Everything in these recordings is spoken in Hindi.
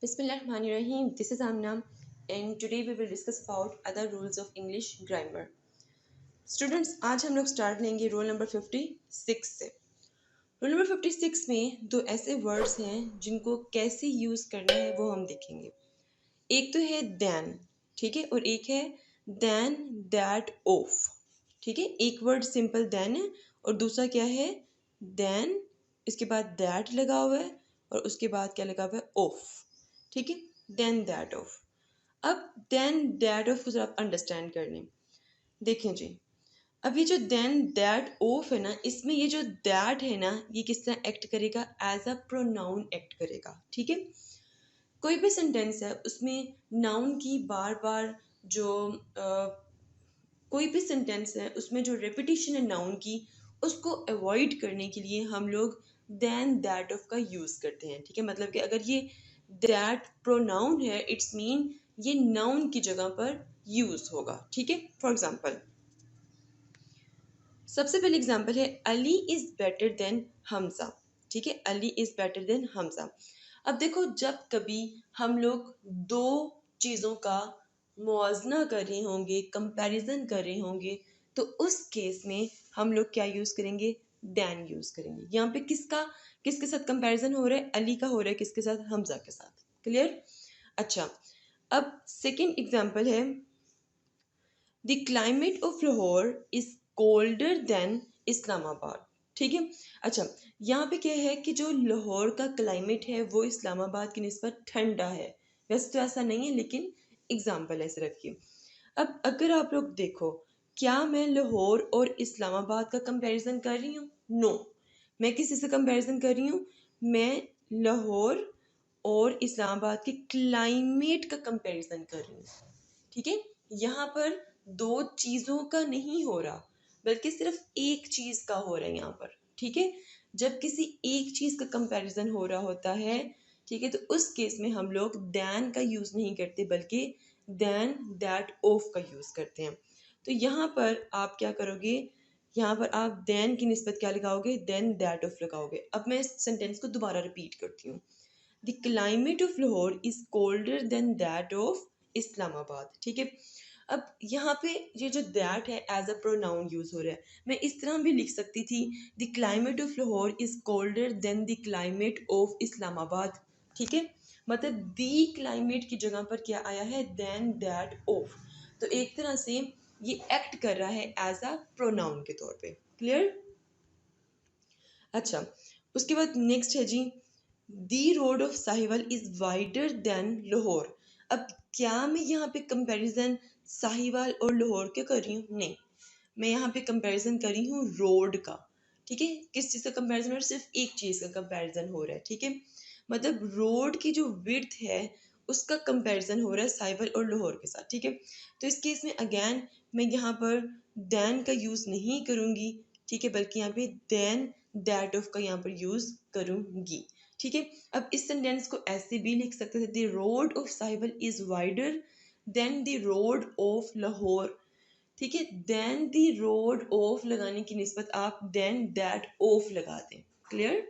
Bismillahirrahmanirrahim. This is Amna, and today we will discuss about other rules of English grammar. Students, आज हम लोग स्टार्ट लेंगे रोल नंबर 56 से। रोल नंबर 56 में दो ऐसे वर्ड्स हैं जिनको कैसे यूज़ करना है वो हम देखेंगे। एक तो है देन, ठीक है, और एक है देन, दैट, ऑफ, ठीक है। एक वर्ड सिंपल देन है और दूसरा क्या है देन, इसके बाद दैट लगा हुआ है और उसके बाद क्या लगा हुआ है ऑफ, ठीक है। Then that of. अब देन दैट ऑफ को जरा आप अंडरस्टैंड कर लें। देखें जी, अब ये जो देन दैट ऑफ है ना, इसमें ये जो दैट है ना, ये किस तरह एक्ट करेगा, एज अ प्रोनाउन एक्ट करेगा, ठीक है। कोई भी सेंटेंस है उसमें नाउन की बार बार जो कोई भी सेंटेंस है उसमें जो रेपिटेशन है नाउन की, उसको अवॉइड करने के लिए हम लोग देन दैट ऑफ का यूज़ करते हैं, ठीक है। मतलब कि अगर ये दैट प्रोनाउन है, इट्स मीन ये नाउन की जगह पर यूज़ होगा, ठीक है। फॉर एग्जाम्पल, सबसे पहले एग्जाम्पल है Ali is better than Hamza, ठीक है। Ali is better than Hamza. अब देखो, जब कभी हम लोग दो चीज़ों का मुआवजना कर रहे होंगे, कंपैरिजन कर रहे होंगे, तो उस केस में हम लोग क्या यूज़ करेंगे, देन यूज़ करेंगे। यहाँ पे किसके साथ कंपैरिजन हो रहा है, अली का हो रहा है, किसके साथ, हमजा के साथ। क्लियर। अच्छा, अब सेकेंड एग्जाम्पल है the climate of Lahore is colder than Islamabad, ठीक है। अच्छा, यहाँ पे क्या है कि जो लाहौर का क्लाइमेट है वो इस्लामाबाद की निस्बत ठंडा है। वैसे तो ऐसा नहीं है, लेकिन एग्जाम्पल है सिर्फ की। अब अगर आप लोग देखो, क्या मैं लाहौर और इस्लामाबाद का कंपैरिजन कर रही हूँ? नो। मैं किसी से कंपैरिजन कर रही हूँ? मैं लाहौर और इस्लामाबाद के क्लाइमेट का कंपैरिजन कर रही हूँ, ठीक है। यहाँ पर दो चीज़ों का नहीं हो रहा, बल्कि सिर्फ एक चीज़ का हो रहा है यहाँ पर, ठीक है। जब किसी एक चीज़ का कंपैरिजन हो रहा होता है, ठीक है, तो उस केस में हम लोग देन का यूज़ नहीं करते, बल्कि देन दैट ऑफ का यूज़ करते हैं। तो यहाँ पर आप क्या करोगे, यहाँ पर आप देन की निस्बत क्या लगाओगे, देन दैट ऑफ लगाओगे। अब मैं इस सेंटेंस को दोबारा रिपीट करती हूँ। The climate of Lahore is colder than that of Islamabad, ठीक है। अब यहाँ पे ये जो दैट है एज अ प्रोनाउन यूज हो रहा है। मैं इस तरह भी लिख सकती थी, the climate of Lahore is colder than the climate of Islamabad, ठीक है। मतलब दी क्लाइमेट की जगह पर क्या आया है, देन दैट ऑफ। तो एक तरह से ये एक्ट कर रहा है एज अ प्रोनाउन के तौर पे। क्लियर। अच्छा, उसके बाद नेक्स्ट है जी, the road of Sahiwal is wider than Lahore. अब क्या मैं यहाँ पे कंपैरिजन साहिवाल और लाहौर के कर रही हूँ? नहीं, मैं यहाँ पे कंपैरिजन कर रही हूँ रोड का, ठीक है। किस चीज़ का कंपैरिजन हो रहा है, सिर्फ एक चीज़ का कंपैरिजन हो रहा है, ठीक है। मतलब रोड की जो विड्थ है उसका कंपैरिजन हो रहा है साहिवाल और लाहौर के साथ, ठीक है। तो इस केस में अगेन मैं यहाँ पर देन का यूज़ नहीं करूँगी, ठीक है, बल्कि यहाँ पे देन दैट ऑफ का यहाँ पर यूज़ करूँगी, ठीक है। अब इस सेंटेंस को ऐसे भी लिख सकते थे, the road of Sahiwal is wider then the road of Lahore, ठीक है। देन द रोड ऑफ लगाने की निस्बत आप देन दैट ऑफ लगा दें। Clear.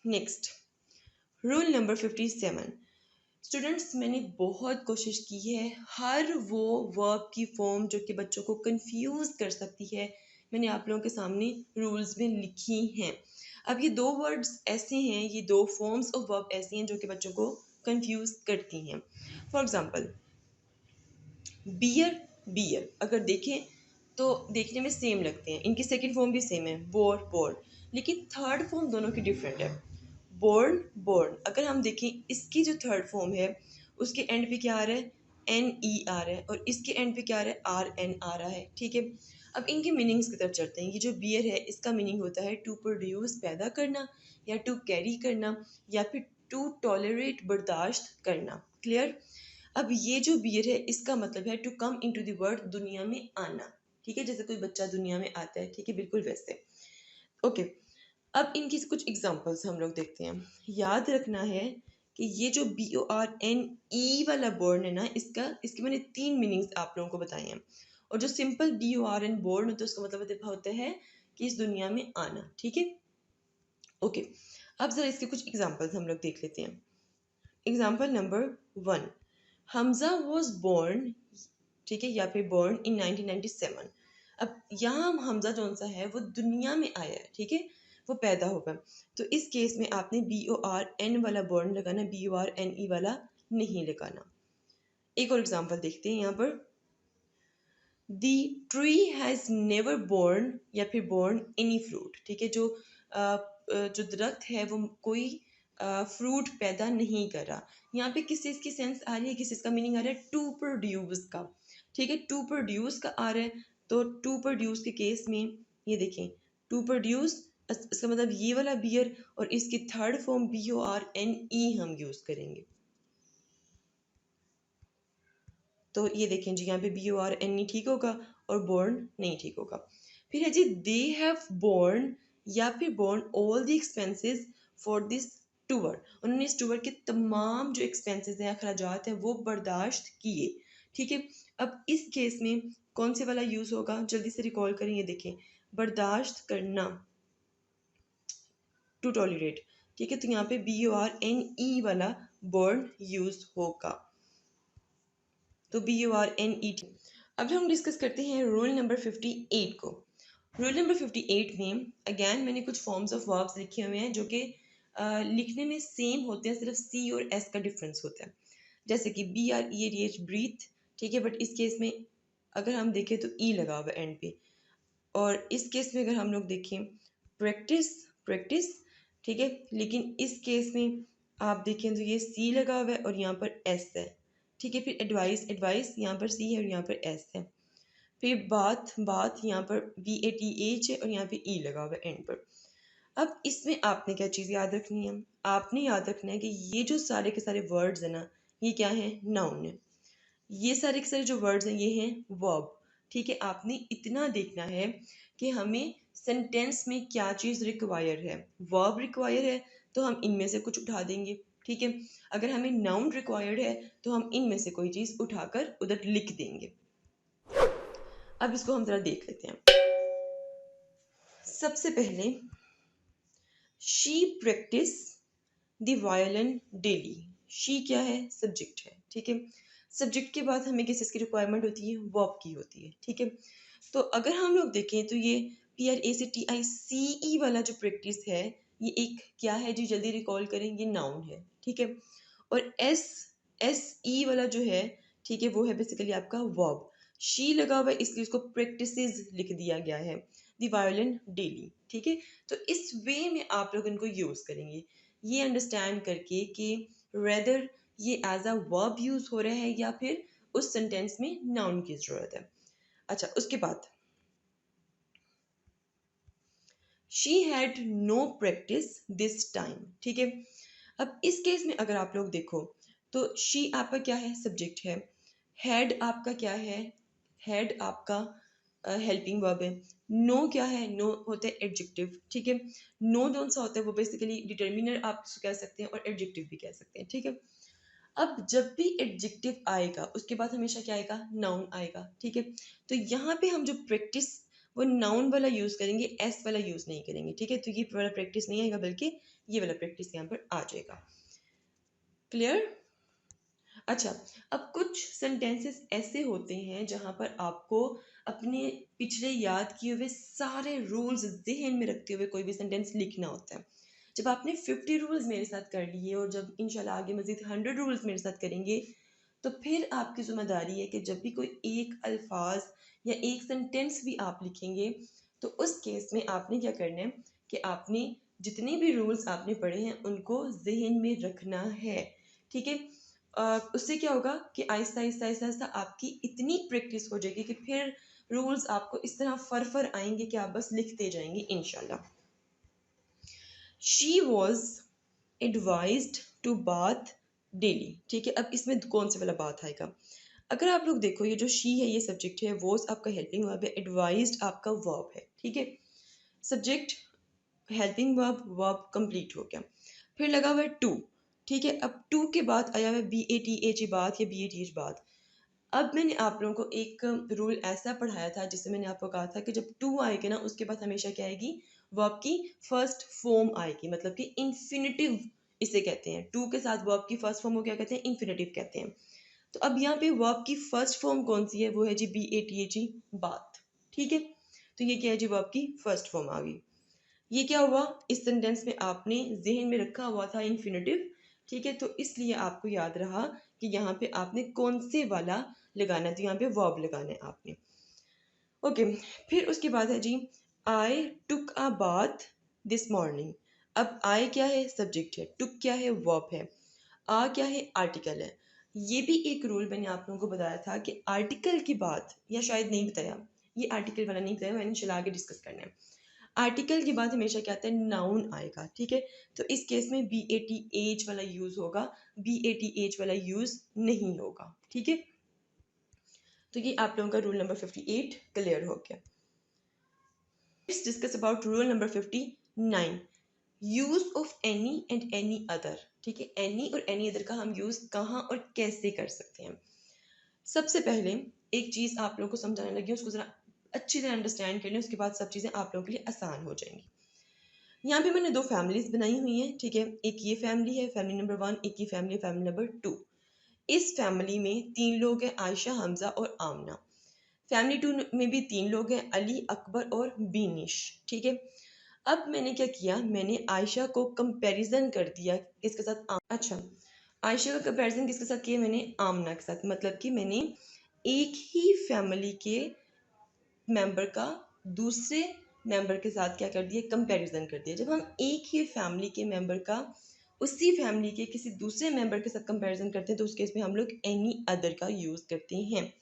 Next, rule number 57। Students, मैंने बहुत कोशिश की है हर वो वर्ब की फॉर्म जो कि बच्चों को कंफ्यूज कर सकती है, मैंने आप लोगों के सामने रूल्स में लिखी हैं। अब ये दो वर्ड्स ऐसे हैं, ये दो फॉर्म्स ऑफ वर्ब ऐसी हैं जो कि बच्चों को कंफ्यूज करती हैं। फॉर एग्जांपल, बियर, बियर अगर देखें तो देखने में सेम लगते हैं, इनकी सेकंड फॉर्म भी सेम है, बोर, बोर, लेकिन थर्ड फॉर्म दोनों की डिफरेंट है। बोर्न, बोर्न, अगर हम देखें इसकी जो थर्ड फॉर्म है उसके एंड पे क्या आ रहा है, एन ई आ रहा है, और इसके एंड पे क्या आ रहा है, आर एन आ रहा है, ठीक है। अब इनके मीनिंग्स की तरफ चलते हैं। ये जो बियर है इसका मीनिंग होता है टू प्रोड्यूस, पैदा करना, या टू कैरी करना, या फिर टू टॉलरेट, बर्दाश्त करना। क्लियर। अब ये जो बियर है इसका मतलब है to come in to the world, दुनिया में आना, ठीक है, जैसे कोई बच्चा दुनिया में आता है, ठीक है, बिल्कुल वैसे। ओके, अब इनकी कुछ एग्जांपल्स हम लोग देखते हैं। याद रखना है कि ये जो BORNE वाला बोर्न है ना, इसके मैंने 3 मीनिंग्स आप लोगों को बताए हैं। और जो सिंपल BORN बोर्न होता है उसका मतलब होता है कि इस दुनिया में आना, ठीक है। ओके, अब ज़रा इसके कुछ एग्जांपल्स हम लोग देख लेते हैं। Example number 1, Hamza was born, ठीक है, या फिर बोर्न इन 1997। अब यहाँ हमजा जौन सा है वो दुनिया में आया है, ठीक है, वो पैदा होगा। तो इस केस में आपने BORN वाला बोर्न लगाना, BORNE वाला नहीं लगाना। एक और एग्जांपल देखते हैं यहाँ पर, the tree has never born या फिर बोर्न एनी फ्रूट, ठीक है, जो दरख्त है वो कोई फ्रूट पैदा नहीं कर रहा। यहाँ पे किस चीज़ की सेंस आ रही है, किस चीज़ का मीनिंग आ रहा है, टू प्रोड्यूस का, ठीक है, टू प्रोड्यूस का आ रहा है। तो टू प्रोड्यूस के केस में ये देखें, टू प्रोड्यूस इसका मतलब ये वाला बियर, और इसकी थर्ड फॉर्म BORNE हम यूज़ करेंगे। तो ये देखें जी, यहाँ पे BORNE ठीक होगा और बोर्न नहीं ठीक होगा। फिर है जी, दे हैव बोर्न या फिर born all the expenses for this tour, उन्होंने इस टूर के तमाम जो एक्सपेंसेस हैं, अखराजात हैं, वो बर्दाश्त किए, ठीक है। अब इस केस में कौन से वाला यूज़ होगा, जल्दी से रिकॉल करें, ये देखें, बर्दाश्त करना, टू टॉलरेट, ठीक है, तो यहाँ पे BORNE वाला बोर्न यूज़ होगा। तो BORNET। अब हम डिस्कस करते हैं रूल नंबर 58 को। रूल नंबर 58 में अगेन मैंने कुछ फॉर्म्स ऑफ वर्ब्स लिखे हुए हैं जो कि लिखने में सेम होते हैं, सिर्फ C और S का डिफरेंस होता है। जैसे कि BREATH ब्रीथ, ठीक है, बट इस केस में अगर हम देखें तो E लगा हुआ है एंड पे, और इस केस में अगर हम लोग देखें प्रैक्टिस, प्रैक्टिस, ठीक है, लेकिन इस केस में आप देखें तो ये C लगा हुआ है और यहाँ पर S है, ठीक है। फिर एडवाइस, एडवाइस यहाँ पर C है और यहाँ पर S है। फिर बात, बात यहाँ पर BATH है और यहाँ पे E लगा हुआ है एंड पर। अब इसमें आपने क्या चीज़ याद रखनी है, आपने याद रखना है कि ये जो सारे के सारे वर्ड्स हैं ना, ये क्या है, नाउन है। ये सारे के सारे जो वर्ड्स हैं ये हैं वर्ब, ठीक है। आपने इतना देखना है कि हमें सेंटेंस में क्या चीज़ रिक्वायर है, वर्ब रिक्वायर है तो हम इनमें से कुछ उठा देंगे, ठीक है। अगर हमें नाउन रिक्वायर्ड है तो हम इनमें से कोई चीज़ उठाकर उधर लिख देंगे। अब इसको हम ज़रा देख लेते हैं। सबसे पहले, she practice the violin daily, she क्या है, सब्जेक्ट है, ठीक है। सब्जेक्ट के बाद हमें किस चीज़ की रिक्वायरमेंट होती है, वर्ब की होती है, ठीक है। तो अगर हम लोग देखें तो ये PRACTICE वाला जो प्रैक्टिस है, ये एक क्या है जी, जल्दी रिकॉल करें, ये नाउन है, ठीक है। और SE वाला जो है, ठीक है, वो है बेसिकली आपका वर्ब। शी लगा हुआ है इसलिए उसको प्रैक्टिसेस लिख दिया गया है, द वायलिन डेली, ठीक है। तो इस वे में आप लोग इनको यूज़ करेंगे, ये अंडरस्टैंड करके कि रेदर ये एज अ वर्ब यूज़ हो रहा है या फिर उस सेंटेंस में नाउन की ज़रूरत है। अच्छा, उसके बाद she had know practice this time, ठीक है। अब इस केस में अगर आप लोग देखो तो शी आपका क्या है, सब्जेक्ट है। हैड आपका क्या है, हैड आपका हेल्पिंग वर्ब है। नो क्या है, नो होता है एडजेक्टिव, ठीक है। नो जौन सा होता है वो बेसिकली डिटर्मिनर आप उसको कह सकते हैं और एडजेक्टिव भी कह सकते हैं, ठीक है। अब जब भी एडजेक्टिव आएगा उसके बाद हमेशा क्या आएगा, नाउन आएगा, ठीक है। तो यहाँ पे हम जो प्रैक्टिस वो नाउन वाला यूज़ करेंगे, एस वाला यूज़ नहीं करेंगे, ठीक है। तो ये वाला प्रैक्टिस नहीं आएगा बल्कि ये वाला प्रैक्टिस यहाँ पर आ जाएगा। क्लियर। अच्छा, अब कुछ सेंटेंसेस ऐसे होते हैं जहाँ पर आपको अपने पिछले याद किए हुए सारे रूल्स जहन में रखते हुए कोई भी सेंटेंस लिखना होता है। जब आपने 50 रूल्स मेरे साथ कर लिए और जब इंशाल्लाह आगे मज़ीद 100 रूल्स मेरे साथ करेंगे तो फिर आपकी ज़िम्मेदारी है कि जब भी कोई एक अल्फाज या एक सेंटेंस भी आप लिखेंगे तो उस केस में आपने क्या करना है कि आपने जितने भी रूल्स आपने पढ़े हैं उनको जहन में रखना है, ठीक है। उससे क्या होगा कि आहिस्ता आहिस्ता आहिस्ता आहिस्ता आपकी इतनी प्रैक्टिस हो जाएगी कि फिर रूल्स आपको इस तरह फर आएंगे कि आप बस लिखते जाएंगे इंशाल्लाह। She was advised to bath daily, ठीक है। अब इसमें कौन से वाला बात आएगा, अगर आप लोग देखो ये जो शी है ये सब्जेक्ट है, वॉज आपका हेल्पिंग वर्ब है, एडवाइज्ड आपका वर्ब है, ठीक है। Subject, helping verb, verb complete हो गया। फिर लगा हुआ है टू, ठीक है। अब टू के बाद आया हुआ है BATH बात या BATH बात। अब मैंने आप लोगों को एक रूल ऐसा पढ़ाया था जिससे मैंने आपको कहा था कि जब टू आएगी ना उसके बाद हमेशा क्या आएगी, वर्ब की फर्स्ट फॉर्म आएगी, मतलब कि इन्फिनिटिव इसे कहते हैं। टू के साथ वर्ब की फर्स्ट फॉर्म को क्या कहते हैं? इन्फिनिटिव कहते हैं। तो अब यहाँ पे वर्ब की फर्स्ट फॉर्म कौन सी है? वो है जी BATH, बाथ। ठीक है, तो ये क्या है जी? वर्ब की फर्स्ट फॉर्म आ गई। ये क्या हुआ? इस सेंटेंस में आपने जहन में रखा हुआ था इन्फिनिटिव, ठीक है, तो इसलिए आपको याद रहा कि यहाँ पे आपने कौन से वाला लगाना है, तो यहाँ पे वर्ब लगाना है आपने। ओके, फिर उसके बाद है जी आई टुक अ बाथ दिस मॉर्निंग। अब आई क्या है? सब्जेक्ट है। टुक क्या है? वर्ब है। आ क्या है? आर्टिकल है। ये भी एक रूल मैंने आप लोगों को बताया था कि आर्टिकल की बात, या शायद नहीं बताया, ये आर्टिकल वाला नहीं बताया मैंने, चला आगे डिस्कस करना है। आर्टिकल के बाद हमेशा क्या आता है? नाउन आएगा, ठीक है, तो इस केस में BATH वाला यूज होगा, BATH वाला यूज नहीं होगा, ठीक है। तो ये आप लोगों का रूल नंबर 58 क्लियर हो गया। Let's discuss about rule number 59, use of any and any other. ठीक है, एनी और एनी अदर का हम यूज कहाँ और कैसे कर सकते हैं। सबसे पहले एक चीज आप लोगों को समझाने लगी, उसको जरा अच्छी तरह अंडरस्टैंड कर लें, उसके बाद सब चीजें आप लोगों के लिए आसान हो जाएंगी। यहाँ पे मैंने दो फैमिलीज बनाई हुई हैं, ठीक है, एक ये फैमिली है, फैमिली नंबर 1, एक ये फैमिली, फैमिली नंबर 2। इस फैमिली में 3 लोग हैं, आयशा, हमजा और आमना। फैमिली 2 में भी 3 लोग हैं, अली, अकबर और बीनिश, ठीक है। अब मैंने क्या किया? मैंने आयशा को कंपैरिजन कर दिया किसके साथ? अच्छा, आयशा का कंपैरिजन किसके साथ किया? मैंने आमना के साथ, मतलब कि मैंने एक ही फैमिली के मेंबर का दूसरे मेंबर के साथ क्या कर दिया? कंपैरिजन कर दिया। जब हम एक ही फैमिली के मेंबर का उसी फैमिली के किसी दूसरे मेंबर के साथ कंपैरिजन करते हैं तो उस केस में हम लोग एनी अदर का यूज करते हैं।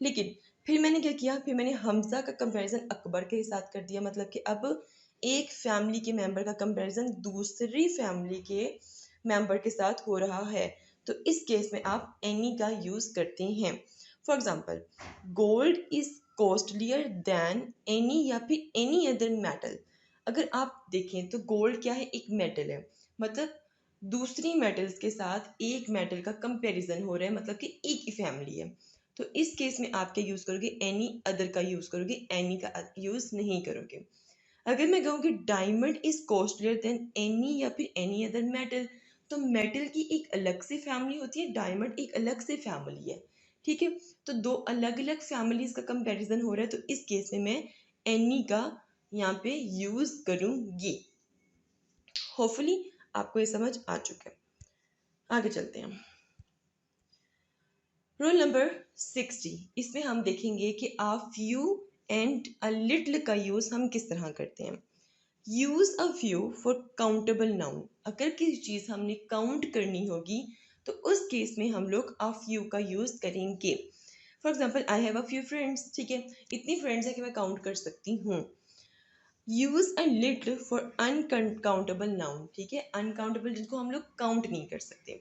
लेकिन फिर मैंने क्या किया? फिर मैंने हमजा का कंपैरिजन अकबर के साथ कर दिया, मतलब कि अब एक फैमिली के मेंबर का कंपैरिजन दूसरी फैमिली के मेंबर के साथ हो रहा है, तो इस केस में आप एनी का यूज करते हैं। For example, gold is costlier then any या फिर एनी अदर मेटल। अगर आप देखें तो गोल्ड क्या है? एक मेटल है, मतलब दूसरी मेटल्स के साथ एक मेटल का कंपैरिजन हो रहा है, मतलब कि एक ही फैमिली है। तो इस केस में आप क्या यूज करोगे? एनी अदर का यूज करोगे, एनी का यूज नहीं करोगे। अगर मैं कहूँ कि diamond is costlier then any या फिर एनी अदर मेटल, तो मेटल की एक अलग से फैमिली होती है, डायमंड एक अलग से फैमिली है, ठीक है। तो दो अलग अलग फैमिलीज का कंपैरिजन हो रहा है, तो इस केस में मैं एनी का यहाँ पे यूज करूंगी। होपफुली आपको ये समझ आ चुका है। आगे चलते हैं। रूल नंबर 60, इसमें हम देखेंगे कि आ फ्यू एंड अ लिटिल का यूज हम किस तरह करते हैं। Use a few for countable noun. अगर किसी चीज हमने काउंट करनी होगी तो उस केस में हम लोग अ फ्यू का यूज करेंगे। For example, I have a few friends, ठीक है, इतनी फ्रेंड्स है कि मैं काउंट कर सकती हूँ। Use a little for uncountable noun, ठीक है, अनकाउंटेबल जिनको हम लोग काउंट नहीं कर सकते,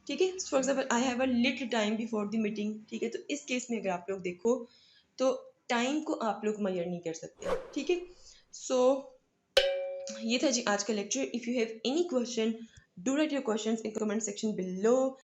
ठीक है। For example, I have a little time before the meeting, ठीक है, तो इस केस में अगर आप लोग देखो तो टाइम को आप लोग मेजर नहीं कर सकते, ठीक है। सो ये था जी आज का lecture. If you have any question, do right your questions in comment section below.